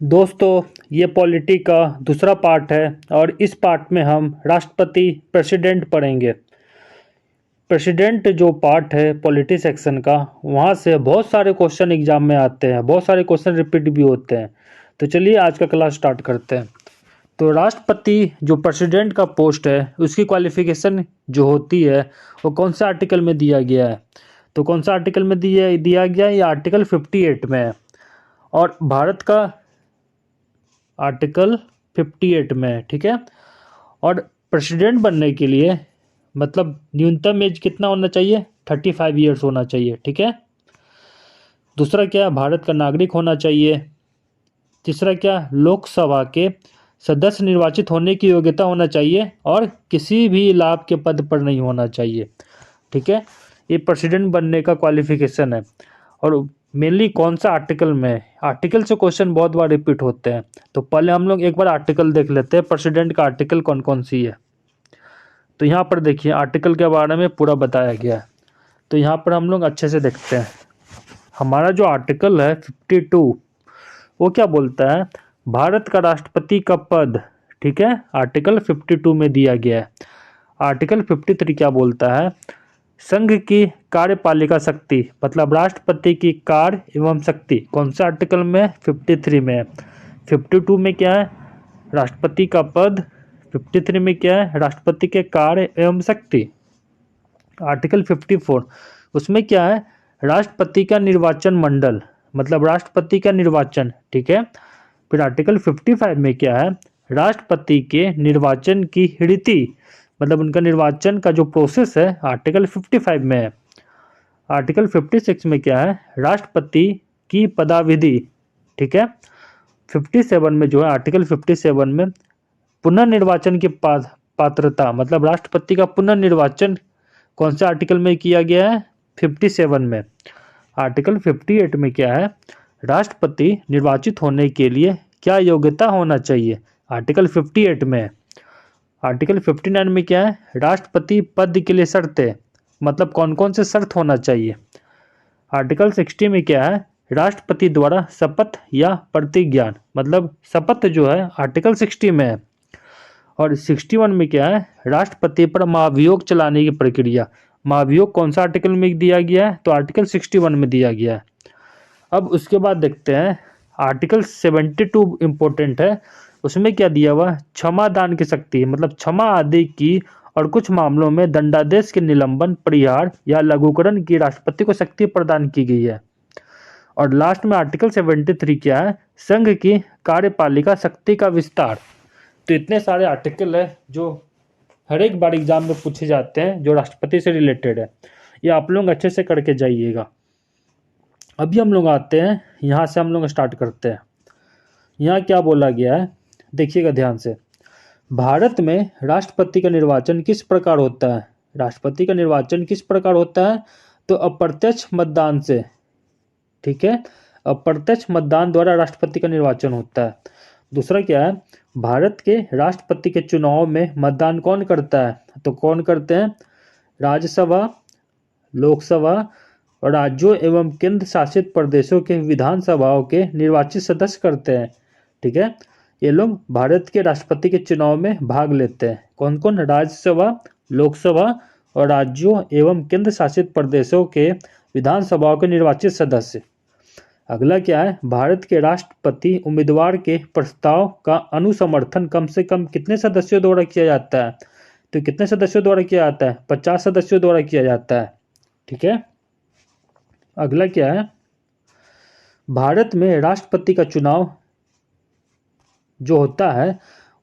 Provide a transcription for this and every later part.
दोस्तों, ये पॉलिटी का दूसरा पार्ट है और इस पार्ट में हम राष्ट्रपति प्रेसिडेंट पढ़ेंगे। प्रेसिडेंट जो पार्ट है पॉलिटी सेक्शन का, वहाँ से बहुत सारे क्वेश्चन एग्जाम में आते हैं, बहुत सारे क्वेश्चन रिपीट भी होते हैं। तो चलिए आज का क्लास स्टार्ट करते हैं। तो राष्ट्रपति जो प्रेसिडेंट का पोस्ट है उसकी क्वालिफिकेशन जो होती है वो कौन सा आर्टिकल में दिया गया है? तो कौन सा आर्टिकल में दिया गया है? ये आर्टिकल 58 में है और भारत का आर्टिकल 58 में है, ठीक है। और प्रेसिडेंट बनने के लिए मतलब न्यूनतम एज कितना होना चाहिए? 35 ईयर्स होना चाहिए, ठीक है। दूसरा क्या? भारत का नागरिक होना चाहिए। तीसरा क्या? लोकसभा के सदस्य निर्वाचित होने की योग्यता होना चाहिए और किसी भी लाभ के पद पर नहीं होना चाहिए, ठीक है। ये प्रेसिडेंट बनने का क्वालिफिकेशन है। और मेनली कौन सा आर्टिकल में? आर्टिकल से क्वेश्चन बहुत बार रिपीट होते हैं, तो पहले हम लोग एक बार आर्टिकल देख लेते हैं, प्रेसिडेंट का आर्टिकल कौन कौन सी है। तो यहाँ पर देखिए आर्टिकल के बारे में पूरा बताया गया है। तो यहाँ पर हम लोग अच्छे से देखते हैं। हमारा जो आर्टिकल है 52 वो क्या बोलता है? भारत का राष्ट्रपति का पद, ठीक है, आर्टिकल 52 में दिया गया है। आर्टिकल 53 क्या बोलता है? संघ की कार्यपालिका शक्ति, मतलब राष्ट्रपति की कार्य एवं शक्ति कौन सा आर्टिकल में? 53 में है। 52 में क्या है? राष्ट्रपति का पद। 53 में क्या है? राष्ट्रपति के कार्य एवं शक्ति। आर्टिकल 54 उसमें क्या है? राष्ट्रपति का निर्वाचन मंडल, मतलब राष्ट्रपति का निर्वाचन, ठीक है। फिर आर्टिकल 55 में क्या है? राष्ट्रपति के निर्वाचन की रीति, मतलब उनका निर्वाचन का जो प्रोसेस है, आर्टिकल 55 में है। आर्टिकल 56 में क्या है? राष्ट्रपति की पदाविधि, ठीक है। 57 में जो है आर्टिकल 57 में पुनर्निर्वाचन की पात्रता, मतलब राष्ट्रपति का पुनर्निर्वाचन कौन सा आर्टिकल में किया गया है? 57 में। आर्टिकल 58 में क्या है? राष्ट्रपति निर्वाचित होने के लिए क्या योग्यता होना चाहिए? आर्टिकल 58 में। आर्टिकल 59 में क्या है? राष्ट्रपति पद के लिए शर्तें, मतलब कौन कौन से शर्त होना चाहिए। आर्टिकल 60 में क्या है? राष्ट्रपति द्वारा शपथ या प्रतिज्ञान, मतलब शपथ जो है आर्टिकल 60 में है। और 61 में क्या है? राष्ट्रपति पर महाभियोग चलाने की प्रक्रिया। महाभियोग कौन सा आर्टिकल में दिया गया है? तो आर्टिकल 61 में दिया गया है। अब उसके बाद देखते हैं आर्टिकल 72 इम्पोर्टेंट है। उसमें क्या दिया हुआ? क्षमा दान की शक्ति, मतलब क्षमा आदि की और कुछ मामलों में दंडादेश के निलंबन, परिहार या लघुकरण की राष्ट्रपति को शक्ति प्रदान की गई है। और लास्ट में आर्टिकल 73 क्या है? संघ की कार्यपालिका शक्ति का विस्तार। तो इतने सारे आर्टिकल है जो हर एक बार एग्जाम में पूछे जाते हैं, जो राष्ट्रपति से रिलेटेड है। ये आप लोग अच्छे से करके जाइएगा। अभी हम लोग आते हैं, यहाँ से हम लोग स्टार्ट करते हैं। यहाँ क्या बोला गया है देखिएगा ध्यान से। भारत में राष्ट्रपति का निर्वाचन किस प्रकार होता है? राष्ट्रपति का निर्वाचन किस प्रकार होता है? तो अप्रत्यक्ष मतदान से, ठीक है। अप्रत्यक्ष मतदान द्वारा राष्ट्रपति का निर्वाचन होता है। दूसरा क्या है? भारत के राष्ट्रपति के चुनाव में मतदान कौन करता है? तो कौन करते हैं? राज्यसभा, लोकसभा और राज्यों एवं केंद्र शासित प्रदेशों के विधानसभाओं के निर्वाचित सदस्य करते हैं, ठीक है। ये लोग भारत के राष्ट्रपति के चुनाव में भाग लेते हैं। कौन कौन? राज्यसभा, लोकसभा और राज्यों एवं केंद्र शासित प्रदेशों के विधानसभाओं के निर्वाचित सदस्य। अगला क्या है? भारत के राष्ट्रपति उम्मीदवार के प्रस्ताव का अनुसमर्थन कम से कम कितने सदस्यों द्वारा किया जाता है? तो कितने सदस्यों द्वारा किया जाता है? 50 सदस्यों द्वारा किया जाता है, ठीक है। अगला क्या है? भारत में राष्ट्रपति का चुनाव जो होता है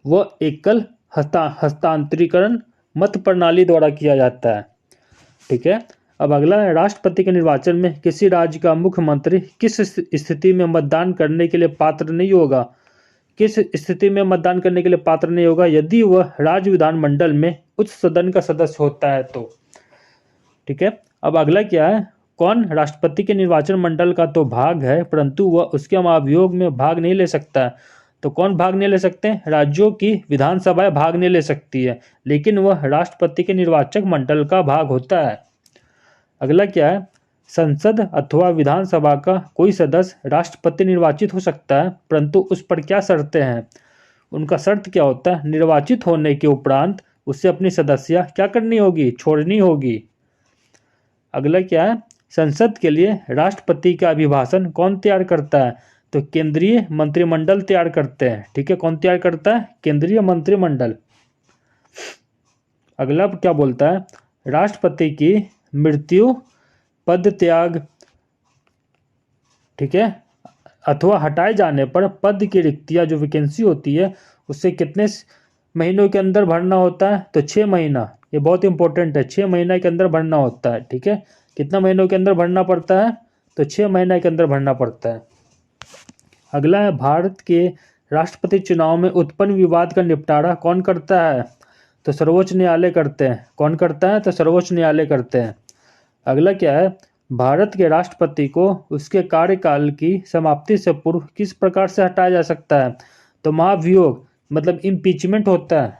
वह एकल हस्तांतरीकरण मत प्रणाली द्वारा किया जाता है, ठीक है। अब अगला है, राष्ट्रपति के निर्वाचन में किसी राज्य का मुख्यमंत्री किस स्थिति में मतदान करने के लिए पात्र नहीं होगा? किस स्थिति में मतदान करने के लिए पात्र नहीं होगा? यदि वह राज्य विधानमंडल में उच्च सदन का सदस्य होता है तो, ठीक है। अब अगला क्या है? कौन राष्ट्रपति के निर्वाचन मंडल का तो भाग है, परंतु वह उसके महाभियोग में भाग नहीं ले सकता है। तो कौन भाग नहीं ले सकते हैं? राज्यों की विधानसभाएं भाग नहीं ले सकती है, लेकिन वह राष्ट्रपति के निर्वाचक मंडल का भाग होता है। अगला क्या है? संसद अथवा विधानसभा का कोई सदस्य राष्ट्रपति निर्वाचित हो सकता है, परंतु उस पर क्या शर्तें हैं। उनका शर्त क्या होता है, निर्वाचित होने के उपरांत उसे अपनी सदस्यता क्या करनी होगी, छोड़नी होगी। अगला क्या है, संसद के लिए राष्ट्रपति का अभिभाषण कौन तैयार करता है, तो केंद्रीय मंत्रिमंडल तैयार करते हैं। ठीक है, कौन तैयार करता है, केंद्रीय मंत्रिमंडल। अगला क्या बोलता है, राष्ट्रपति की मृत्यु, पद त्याग, ठीक है, अथवा हटाए जाने पर पद की रिक्तियां जो वैकेंसी होती है उससे कितने महीनों के अंदर भरना होता है, तो 6 महीना। ये बहुत इंपॉर्टेंट है, 6 महीने के अंदर भरना होता है। ठीक है, कितना महीनों के अंदर भरना पड़ता है, तो 6 महीने के अंदर भरना पड़ता है। अगला है, भारत के राष्ट्रपति चुनाव में उत्पन्न विवाद का निपटारा कौन करता है, तो सर्वोच्च न्यायालय करते हैं। कौन करता है, तो सर्वोच्च न्यायालय करते हैं। अगला क्या है, भारत के राष्ट्रपति को उसके कार्यकाल की समाप्ति से पूर्व किस प्रकार से हटाया जा सकता है, तो महाभियोग मतलब इम्पीचमेंट होता है।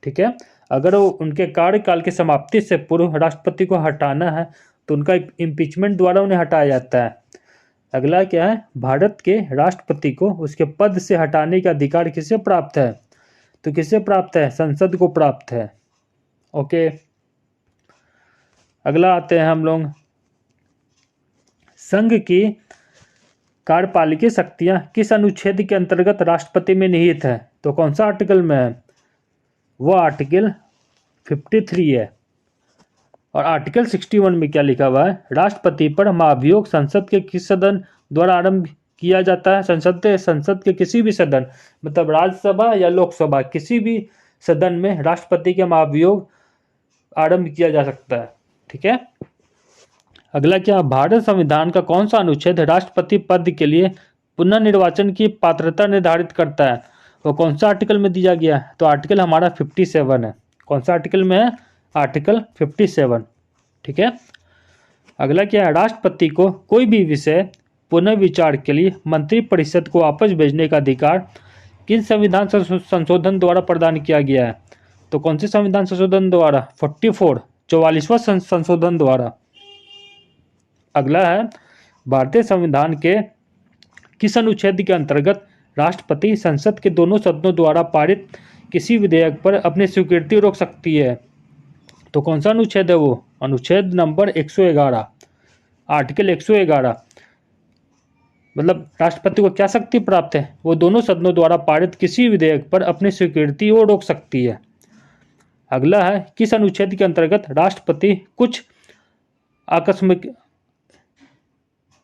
ठीक है, अगर वो उनके कार्यकाल की समाप्ति से पूर्व राष्ट्रपति को हटाना है तो उनका इम्पीचमेंट द्वारा उन्हें हटाया जाता है। अगला क्या है, भारत के राष्ट्रपति को उसके पद से हटाने का अधिकार किसे प्राप्त है, तो किसे प्राप्त है, संसद को प्राप्त है। ओके, अगला आते हैं हम लोग, संघ की कार्यपालिकीय शक्तियां किस अनुच्छेद के अंतर्गत राष्ट्रपति में निहित है, तो कौन सा आर्टिकल में है, वो आर्टिकल 53 है। और आर्टिकल 61 में क्या लिखा हुआ है, राष्ट्रपति पर महाभियोग संसद के किस सदन द्वारा आरंभ किया जाता है, संसद के किसी भी सदन मतलब राज्यसभा या लोकसभा किसी भी सदन में राष्ट्रपति के महाभियोग आरंभ किया जा सकता है। ठीक है, अगला क्या, भारत संविधान का कौन सा अनुच्छेद राष्ट्रपति पद के लिए पुनर्निर्वाचन की पात्रता निर्धारित करता है, वो कौन सा आर्टिकल में दिया गया है, तो आर्टिकल हमारा 57 है। कौन सा आर्टिकल में है, आर्टिकल 57। ठीक है, अगला क्या है, राष्ट्रपति को कोई भी विषय पुनर्विचार के लिए मंत्रिपरिषद को वापस भेजने का अधिकार किन संविधान संशोधन द्वारा प्रदान किया गया है, तो कौन से संविधान संशोधन द्वारा, 44वां संशोधन द्वारा। अगला है, भारतीय संविधान के किस अनुच्छेद के अंतर्गत राष्ट्रपति संसद के दोनों सदनों द्वारा पारित किसी विधेयक पर अपनी स्वीकृति रोक सकती है, तो कौन सा अनुच्छेद है वो, अनुच्छेद नंबर 111, आर्टिकल 111। मतलब राष्ट्रपति को क्या शक्ति प्राप्त है, वो दोनों सदनों द्वारा पारित किसी विधेयक पर अपनी स्वीकृति वो रोक सकती है। अगला है, किस अनुच्छेद के अंतर्गत राष्ट्रपति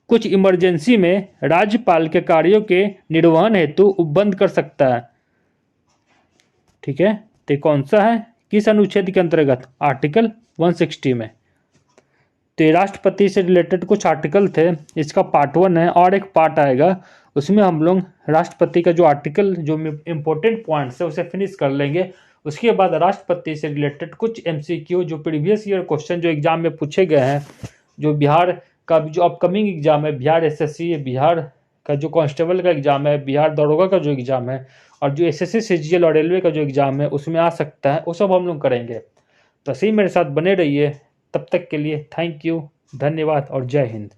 कुछ इमरजेंसी में राज्यपाल के कार्यों के निर्वहन हेतु उपबंध कर सकता है। ठीक है, तो कौन सा है, किस अनुच्छेद के अंतर्गत, आर्टिकल 160 में। तो ये राष्ट्रपति से रिलेटेड कुछ आर्टिकल थे, इसका पार्ट 1 है और एक पार्ट आएगा, उसमें हम लोग राष्ट्रपति का जो आर्टिकल जो इम्पोर्टेंट पॉइंट्स है उसे फिनिश कर लेंगे। उसके बाद राष्ट्रपति से रिलेटेड कुछ MCQ जो प्रीवियस ईयर क्वेश्चन जो एग्जाम में पूछे गए हैं, जो बिहार का जो अपकमिंग एग्जाम है, बिहार SSC, बिहार का जो कांस्टेबल का एग्जाम है, बिहार दरोगा का जो एग्जाम है, और जो SSC CGL और रेलवे का जो एग्जाम है उसमें आ सकता है, वो सब हम लोग करेंगे। तो ऐसे ही मेरे साथ बने रहिए, तब तक के लिए थैंक यू, धन्यवाद और जय हिंद।